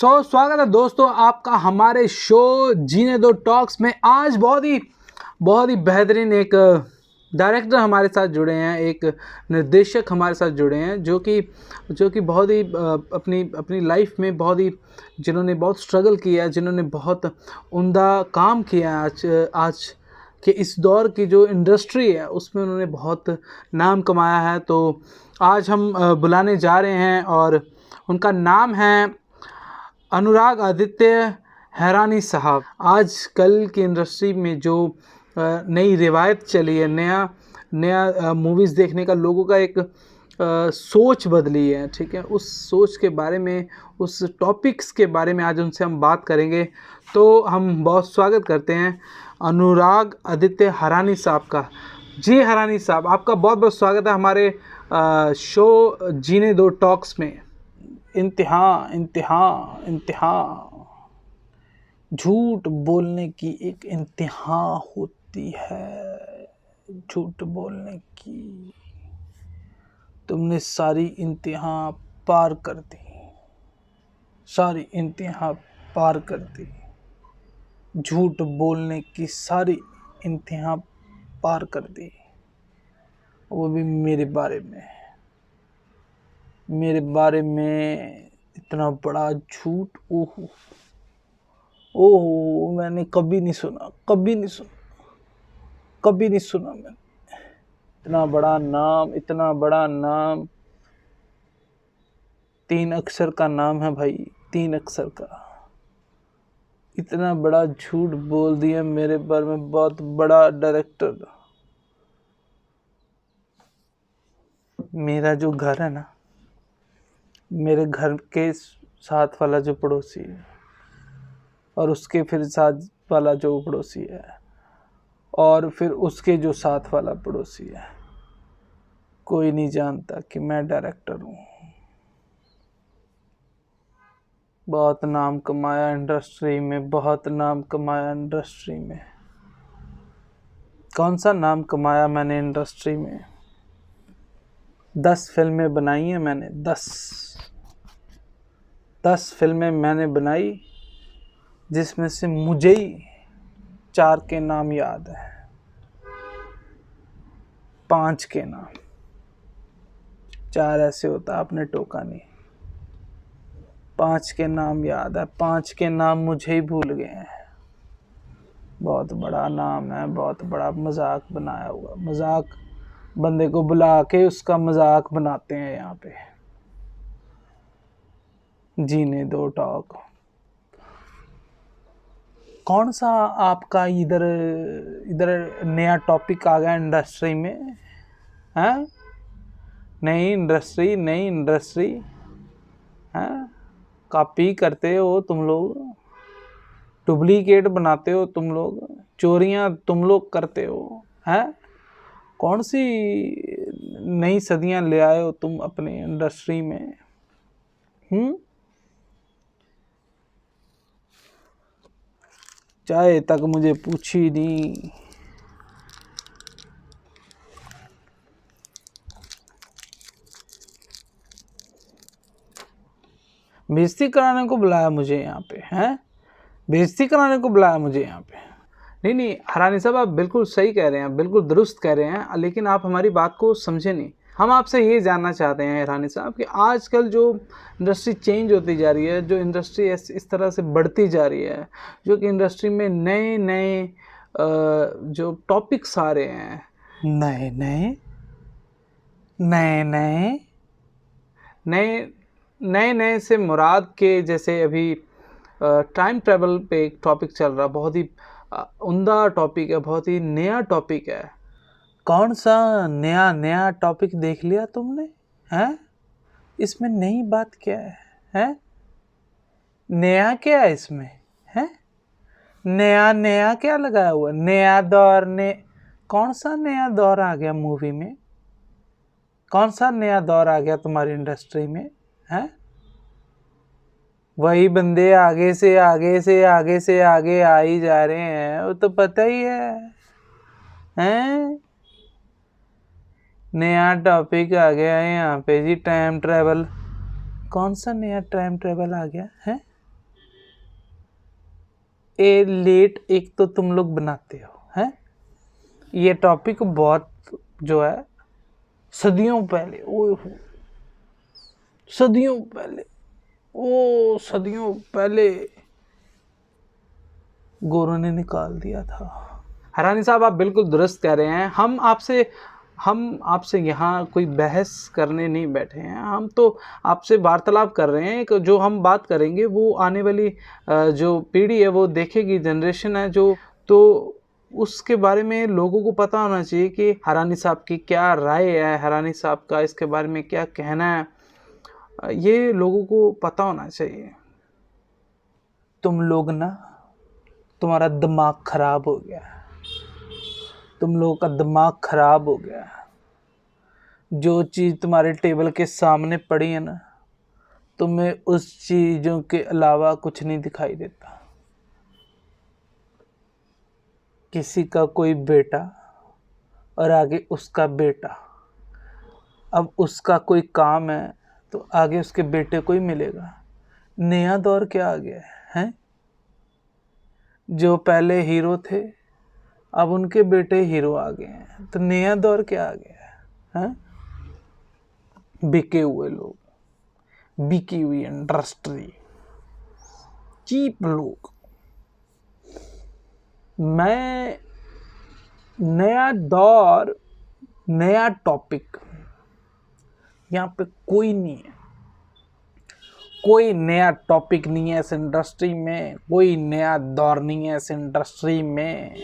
स्वागत है दोस्तों आपका हमारे शो जीने दो टॉक्स में। आज बहुत ही बेहतरीन एक डायरेक्टर हमारे साथ जुड़े हैं, एक निर्देशक हमारे साथ जुड़े हैं जो कि बहुत ही अपनी अपनी लाइफ में जिन्होंने बहुत स्ट्रगल किया, जिन्होंने बहुत उम्दा काम किया। आज के इस दौर की जो इंडस्ट्री है उसमें उन्होंने बहुत नाम कमाया है। तो आज हम बुलाने जा रहे हैं और उनका नाम है अनुराग आदित्य हैरानी साहब। आज कल की इंडस्ट्री में जो नई रिवायत चली है, नया मूवीज़ देखने का लोगों का एक सोच बदली है, ठीक है। उस सोच के बारे में, उस टॉपिक्स के बारे में आज उनसे हम बात करेंगे। तो हम बहुत स्वागत करते हैं अनुराग आदित्य हैरानी साहब का। जी हैरानी साहब, आपका बहुत बहुत स्वागत है हमारे शो जीने दो टॉक्स में। इंतहा झूठ बोलने की एक इंतहा होती है, झूठ बोलने की। तुमने सारी इंतहा पार कर दी, सारी इंतहा पार कर दी। झूठ बोलने की सारी इंतहा पार कर दी, वो भी मेरे बारे में इतना बड़ा झूठ। ओहो ओहो, मैंने कभी नहीं सुना मैंने। इतना बड़ा नाम 3 अक्षर का नाम है भाई, 3 अक्षर का। इतना बड़ा झूठ बोल दिया मेरे बारे में, बहुत बड़ा डायरेक्टर। मेरा जो घर है ना, मेरे घर के साथ वाला जो पड़ोसी है और उसके फिर साथ वाला जो पड़ोसी है और फिर उसके जो साथ वाला पड़ोसी है, कोई नहीं जानता कि मैं डायरेक्टर हूँ। बहुत नाम कमाया इंडस्ट्री में, बहुत नाम कमाया इंडस्ट्री में। कौन सा नाम कमाया मैंने इंडस्ट्री में? 10 फिल्में बनाई हैं मैंने, 10 फिल्में मैंने बनाई, जिसमें से मुझे ही 4 के नाम याद है, 5 के नाम। 4 ऐसे होता, आपने टोका नहीं। 5 के नाम याद है, 5 के नाम मुझे ही भूल गए हैं। बहुत बड़ा नाम है, बहुत बड़ा मजाक बनाया हुआ। मजाक, बंदे को बुला के उसका मजाक बनाते हैं यहाँ पे। जीने दो टॉक। कौन सा आपका इधर नया टॉपिक आ गया इंडस्ट्री में? हैं? नई इंडस्ट्री हैं? कॉपी करते हो तुम लोग, डुप्लीकेट बनाते हो तुम लोग, चोरियां तुम लोग करते हो, हैं? कौन सी नई सदियां ले आए हो तुम अपने इंडस्ट्री में? चाय तक मुझे पूछी नहीं। बेइज्जती कराने को बुलाया मुझे यहाँ पे, हैं? बेइज्जती कराने को बुलाया मुझे यहाँ पे। नहीं हैरानी साहब, आप बिल्कुल सही कह रहे हैं, बिल्कुल दुरुस्त कह रहे हैं, लेकिन आप हमारी बात को समझे नहीं। हम आपसे ये जानना चाहते हैं हैरानी साहब कि आजकल जो इंडस्ट्री चेंज होती जा रही है, जो इंडस्ट्री इस तरह से बढ़ती जा रही है, जो कि इंडस्ट्री में नए जो टॉपिक्स आ रहे हैं, नए से मुराद के, जैसे अभी टाइम ट्रैवल पे एक टॉपिक चल रहा, बहुत ही उम्दा टॉपिक है, बहुत ही नया टॉपिक है। कौन सा नया टॉपिक देख लिया तुमने? हैं? इसमें नई बात क्या है? हैं? नया क्या है इसमें? हैं? नया क्या लगाया हुआ? नया दौर ने कौन सा नया दौर आ गया मूवी में? कौन सा नया दौर आ गया तुम्हारी इंडस्ट्री में? हैं? वही बंदे आगे से आगे आ ही जा रहे हैं, वो तो पता ही है। हैं? नया टॉपिक आ गया है यहाँ पे जी, टाइम ट्रैवल। कौन सा नया टाइम ट्रैवल आ गया है? ए लेट एक तो तुम लोग बनाते हो हैं। ये टॉपिक बहुत जो है सदियों पहले, ओ सदियों पहले, ओ सदियों पहले गोरों ने निकाल दिया था। हरानी साहब आप बिल्कुल दुरुस्त कह रहे हैं। हम आपसे यहाँ कोई बहस करने नहीं बैठे हैं, हम तो आपसे वार्तालाप कर रहे हैं कि जो हम बात करेंगे वो आने वाली जो पीढ़ी है वो देखेगी, जनरेशन है जो, तो उसके बारे में लोगों को पता होना चाहिए कि हरानी साहब की क्या राय है, हरानी साहब का इसके बारे में क्या कहना है, ये लोगों को पता होना चाहिए। तुम लोग ना, तुम्हारा दिमाग खराब हो गया है, तुम लोगों का दिमाग खराब हो गया है। जो चीज़ तुम्हारे टेबल के सामने पड़ी है ना, तुम्हें उस चीज़ों के अलावा कुछ नहीं दिखाई देता। किसी का कोई बेटा और आगे उसका बेटा, अब उसका कोई काम है तो आगे उसके बेटे को ही मिलेगा। नया दौर क्या आ गया है? जो पहले हीरो थे अब उनके बेटे हीरो आ गए हैं, तो नया दौर क्या आ गया है? बिके हुए लोग, बिकी हुई इंडस्ट्री, चीप लोग। मैं नया दौर, नया टॉपिक, यहाँ पे कोई नहीं है, कोई नया टॉपिक नहीं है इस इंडस्ट्री में, कोई नया दौर नहीं है इस इंडस्ट्री में।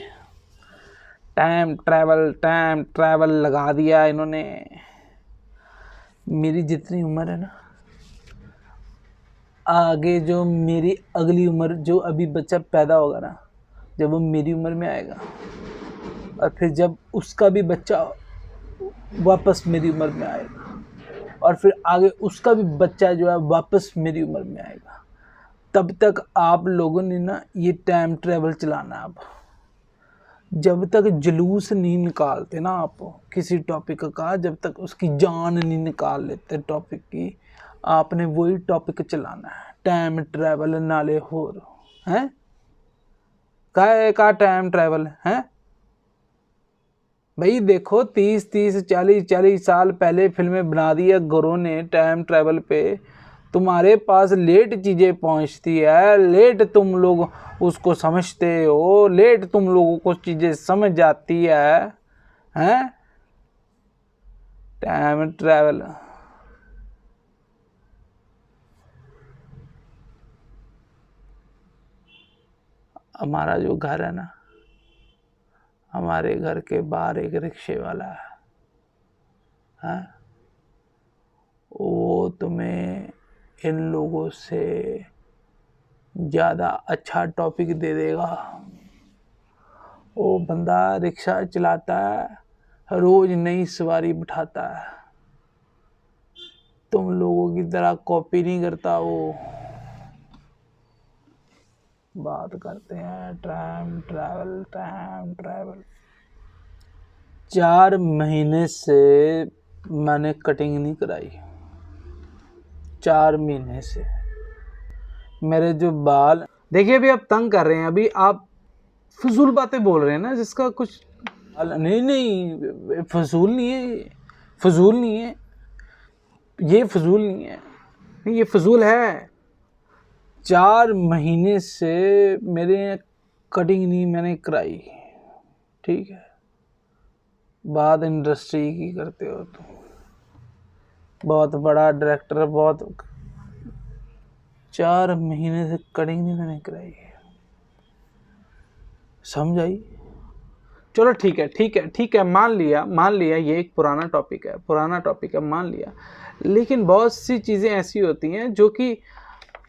टाइम ट्रैवल लगा दिया इन्होंने। मेरी जितनी उम्र है ना, आगे जो मेरी अगली उम्र, जो अभी बच्चा पैदा होगा ना, जब वो मेरी उम्र में आएगा और फिर जब उसका भी बच्चा वापस मेरी उम्र में आएगा और फिर आगे उसका भी बच्चा जो है वापस मेरी उम्र में आएगा, तब तक आप लोगों ने ना ये टाइम ट्रैवल चलाना है। अब जब तक जुलूस नहीं निकालते ना आप किसी टॉपिक का, जब तक उसकी जान नहीं निकाल लेते टॉपिक की, आपने वही टॉपिक चलाना है। टाइम ट्रैवल नाले होर हैं, का टाइम ट्रैवल है भाई। देखो 30-40 साल पहले फिल्में बना दी है गोरों ने टाइम ट्रैवल पे। तुम्हारे पास लेट चीज़ें पहुंचती है, लेट तुम लोग उसको समझते हो, लेट तुम लोगों को चीज़ें समझ जाती है हैं। टाइम ट्रैवल हमारा जो घर है ना, हमारे घर के बाहर एक रिक्शे वाला है, वो तुम्हें इन लोगों से ज़्यादा अच्छा टॉपिक दे देगा। वो बंदा रिक्शा चलाता है, रोज़ नई सवारी बिठाता है, तुम लोगों की तरह कॉपी नहीं करता। वो बात करते हैं टाइम ट्रैवल। 4 महीने से मैंने कटिंग नहीं कराई, 4 महीने से मेरे जो बाल, देखिए अभी आप तंग कर रहे हैं, अभी आप फजूल बातें बोल रहे हैं ना, जिसका कुछ नहीं, फजूल नहीं है, ये फजूल नहीं है, ये फजूल है। 4 महीने से मेरे कटिंग नहीं मैंने कराई, ठीक है। बात इंडस्ट्री की करते हो तुम, बहुत बड़ा डायरेक्टर, बहुत 4 महीने से कटिंग नहीं मैंने कराई, समझ आई? चलो ठीक है, मान लिया ये एक पुराना टॉपिक है, मान लिया। लेकिन बहुत सी चीज़ें ऐसी होती हैं जो कि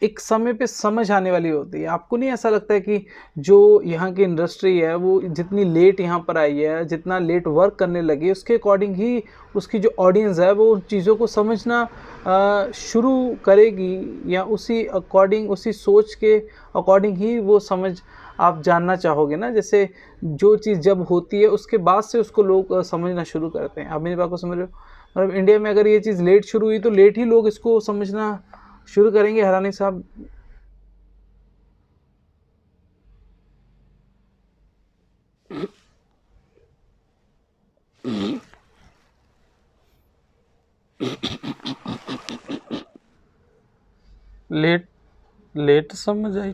एक समय पे समझ आने वाली होती है। आपको नहीं ऐसा लगता है कि जो यहाँ की इंडस्ट्री है वो जितनी लेट यहाँ पर आई है, जितना लेट वर्क करने लगी, उसके अकॉर्डिंग ही उसकी जो ऑडियंस है वो उन चीज़ों को समझना शुरू करेगी, या उसी अकॉर्डिंग, उसी सोच के अकॉर्डिंग ही वो समझ आप जानना चाहोगे ना। जैसे जो चीज़ जब होती है उसके बाद से उसको लोग समझना शुरू करते हैं। आप मेरी बात को समझ रहे हो? मतलब इंडिया में अगर ये चीज़ लेट शुरू हुई तो लेट ही लोग इसको समझना शुरू करेंगे। हरानी साहब लेट लेट समझ आई।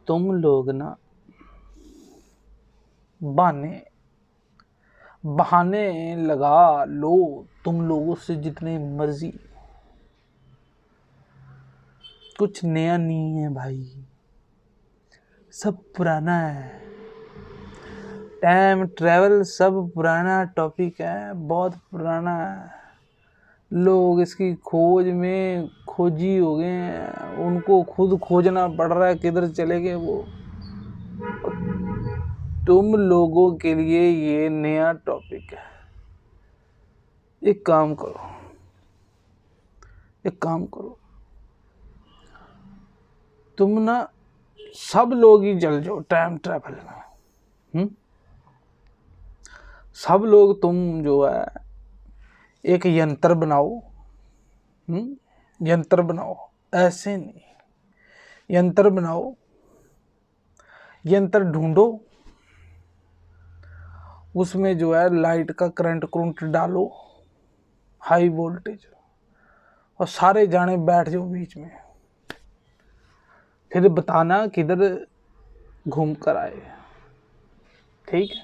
तुम लोग ना बहाने लगा लो, तुम लोगों से जितने मर्जी, कुछ नया नहीं है भाई, सब पुराना है। टाइम ट्रैवल सब पुराना टॉपिक है, बहुत पुराना है। लोग इसकी खोज में खोजी हो गए हैं, उनको खुद खोजना पड़ रहा है किधर चले गए वो। तुम लोगों के लिए ये नया टॉपिक है। एक काम करो, तुम ना सब लोग ही चल जाओ टाइम ट्रैवल में। सब लोग तुम जो है एक यंत्र बनाओ। यंत्र बनाओ, ऐसे नहीं, यंत्र बनाओ, यंत्र ढूंढो, उसमें जो है लाइट का करंट डालो, हाई वोल्टेज, और सारे जाने बैठ जाओ बीच में। फिर बताना किधर घूम कर आए। ठीक है,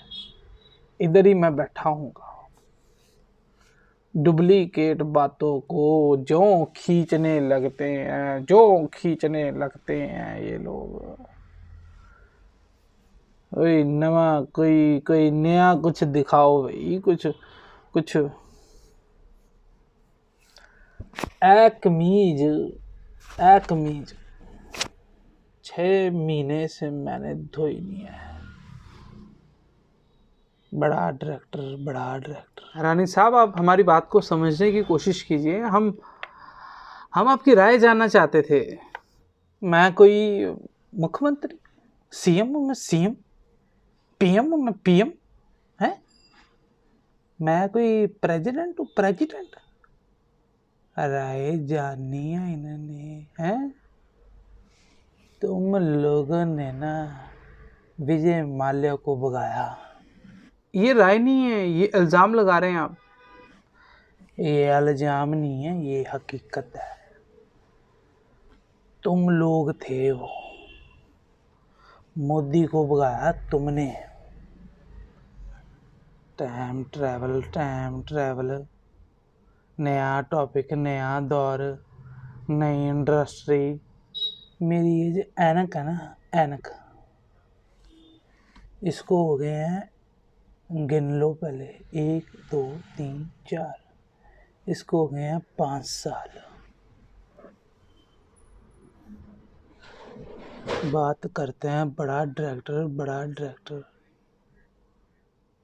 इधर ही मैं बैठा हूँगा। डुप्लीकेट बातों को जो खींचने लगते हैं ये लोग। कोई नवा कोई नया कुछ दिखाओ भाई, कुछ ए कमीज 6 महीने से मैंने धोई नहीं है। बड़ा डायरेक्टर। रानी साहब, आप हमारी बात को समझने की कोशिश कीजिए। हम आपकी राय जानना चाहते थे। मैं कोई मुख्यमंत्री, सीएम, पीएम है? मैं कोई प्रेसिडेंट। राय जाननी है इन्होंने, हैं? तुम लोगों ने ना विजय माल्या को भगाया। ये राय नहीं है, ये इल्जाम लगा रहे हैं आप। ये इल्जाम नहीं है, ये हकीकत है। तुम लोग थे वो, मोदी को भगाया तुमने। टाइम ट्रैवल, नया टॉपिक, नया दौर, नई इंडस्ट्री। मेरी ये जो ऐनक है ना, ऐनक, इसको हो गए हैं, गिन लो पहले, 1 2 3 4, इसको हो गए हैं 5 साल। बात करते हैं बड़ा डायरेक्टर।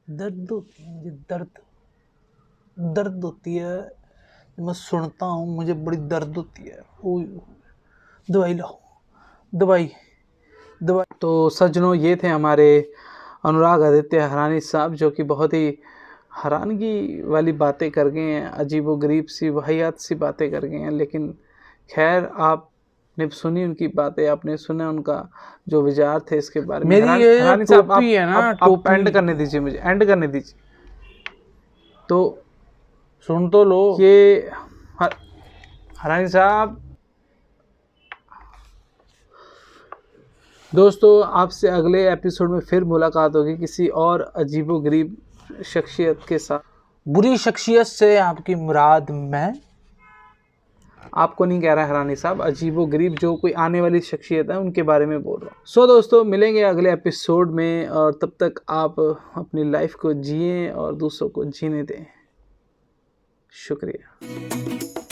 दर्द होती है मुझे, दर्द होती है। मैं सुनता हूँ, मुझे बड़ी दर्द होती है। दवाई लाओ, दवाई। तो सज्जनों, ये थे हमारे अनुराग आदित्य हरानी साहब, जो कि बहुत ही हैरानगी वाली बातें कर गए हैं, अजीबोगरीब सी वाहियात सी बातें कर गए हैं। लेकिन खैर, आपने सुनी उनकी बातें, आपने सुना उनका जो विचार थे इसके बारे में। मेरी ये हरानी साहब, टोपी है ना, आप एंड करने दीजिए, मुझे एंड करने दीजिए। तो सुन तो लो। ये हरानी साहब, दोस्तों, आपसे अगले एपिसोड में फिर मुलाकात होगी किसी और अजीबोगरीब शख्सियत के साथ। बुरी शख्सियत से आपकी मुराद मैं आपको नहीं कह रहा हरानी साहब, अजीबोगरीब जो कोई आने वाली शख्सियत है उनके बारे में बोल रहा हूँ। सो दोस्तों, मिलेंगे अगले एपिसोड में, और तब तक आप अपनी लाइफ को जिएं और दूसरों को जीने दें। शुक्रिया।